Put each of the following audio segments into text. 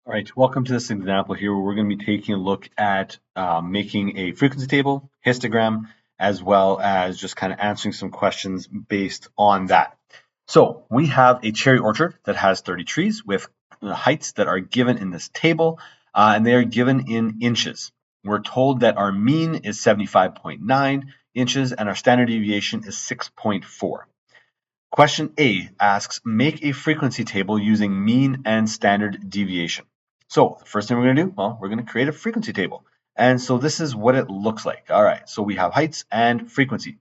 All right, welcome to this example here where we're going to be taking a look at making a frequency table, histogram, as well as just kind of answering some questions based on that. So we have a cherry orchard that has 30 trees with the heights that are given in this table, and they are given in inches. We're told that our mean is 75.9 inches and our standard deviation is 6.4. Question A asks, make a frequency table using mean and standard deviation. So the first thing we're going to do, well, we're going to create a frequency table. And so this is what it looks like. All right, so we have heights and frequency.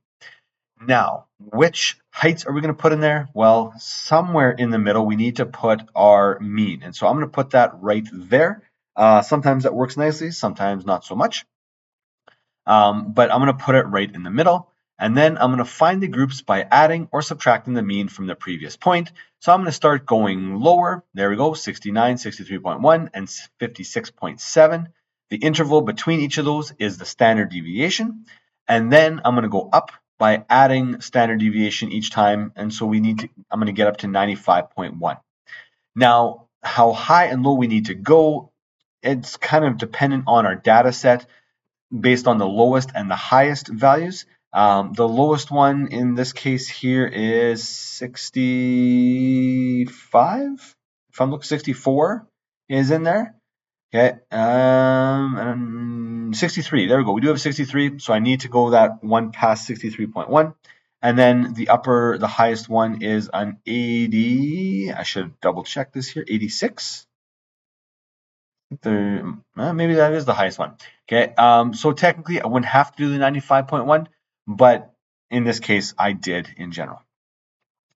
Now, which heights are we going to put in there? Well, somewhere in the middle, we need to put our mean. And so I'm going to put that right there. Sometimes that works nicely, sometimes not so much. But I'm going to put it right in the middle. And then I'm going to find the groups by adding or subtracting the mean from the previous point. So I'm going to start going lower. There we go, 69, 63.1, and 56.7. The interval between each of those is the standard deviation. And then I'm going to go up by adding standard deviation each time. And so I'm going to get up to 95.1. Now, how high and low we need to go, it's kind of dependent on our data set based on the lowest and the highest values. The lowest one in this case here is 65. If I'm looking, 64 is in there. Okay, 63. There we go. We do have 63, so I need to go that one past 63.1. And then the highest one is an 80. I should double check this here. 86. Maybe that is the highest one. Okay, so technically I wouldn't have to do the 95.1, but in this case I did in general.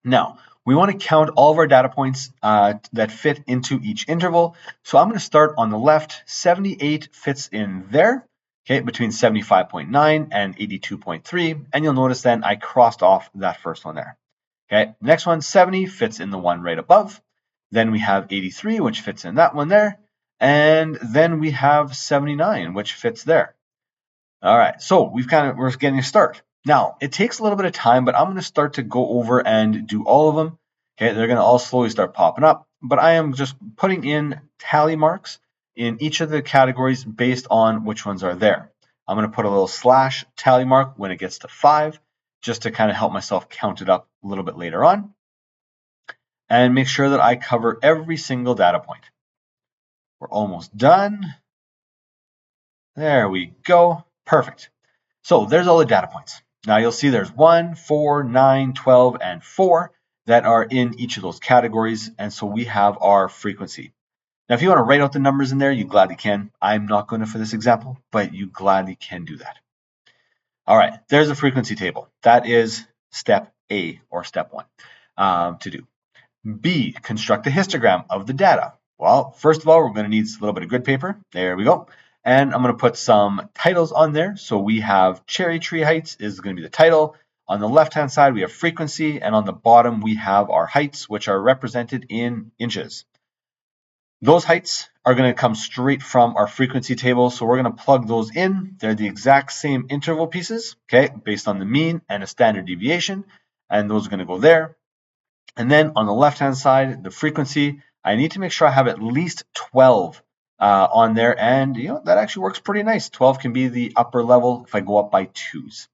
Now, we want to count all of our data points that fit into each interval. So I'm going to start on the left. 78 fits in there, okay, between 75.9 and 82.3. And you'll notice then I crossed off that first one there. Okay, next one, 70 fits in the one right above. Then we have 83, which fits in that one there. And then we have 79, which fits there. All right, so we're getting a start. Now, it takes a little bit of time, but I'm going to start to go over and do all of them. Okay, they're going to all slowly start popping up, but I am just putting in tally marks in each of the categories based on which ones are there. I'm going to put a little slash tally mark when it gets to 5, just to kind of help myself count it up a little bit later on, and make sure that I cover every single data point. We're almost done. There we go. Perfect. So there's all the data points. Now you'll see there's 1, 4, 9, 12, and 4 that are in each of those categories. And so we have our frequency. Now, if you want to write out the numbers in there, you gladly can. I'm not going to for this example, but you gladly can do that. All right, there's a frequency table. That is step A, or step 1 to do. B, construct a histogram of the data. Well, first of all, we're going to need a little bit of grid paper. There we go. And I'm going to put some titles on there. So we have cherry tree heights is going to be the title. On the left-hand side, we have frequency. And on the bottom, we have our heights, which are represented in inches. Those heights are going to come straight from our frequency table. So we're going to plug those in. They're the exact same interval pieces, okay, based on the mean and a standard deviation. And those are going to go there. And then on the left-hand side, the frequency, I need to make sure I have at least 12 on there. And that actually works pretty nice. 12 can be the upper level if I go up by 2s.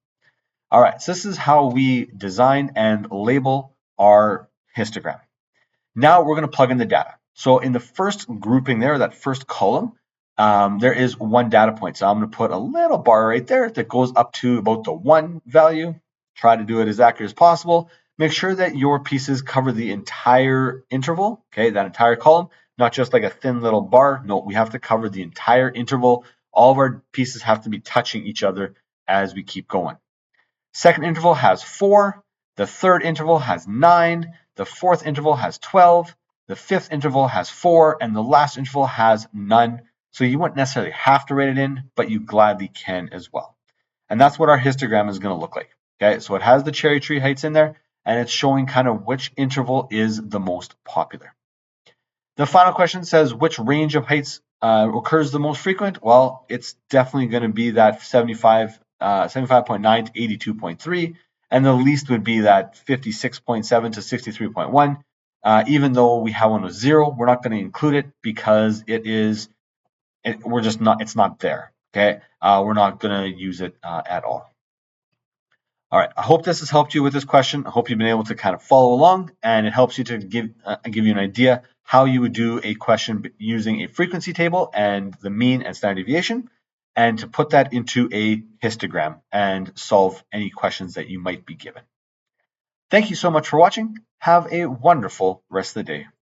All right, so this is how we design and label our histogram. Now we're going to plug in the data. So in the first grouping there, that first column, there is one data point. So I'm going to put a little bar right there that goes up to about the 1 value. Try to do it as accurate as possible. Make sure that your pieces cover the entire interval, okay, that entire column, not just like a thin little bar. No, we have to cover the entire interval. All of our pieces have to be touching each other as we keep going. Second interval has 4. The third interval has 9. The fourth interval has 12. The fifth interval has 4. And the last interval has none. So you wouldn't necessarily have to write it in, but you gladly can as well. And that's what our histogram is going to look like. Okay, so it has the cherry tree heights in there, and it's showing kind of which interval is the most popular. The final question says, which range of heights occurs the most frequent? Well, it's definitely going to be that 75.9 to 82.3, and the least would be that 56.7 to 63.1. Even though we have one with 0, we're not going to include it because we're just not, it's not there. Okay, we're not going to use it at all. All right, I hope this has helped you with this question. I hope you've been able to kind of follow along, and it helps you to give you an idea how you would do a question using a frequency table and the mean and standard deviation, and to put that into a histogram and solve any questions that you might be given. Thank you so much for watching. Have a wonderful rest of the day.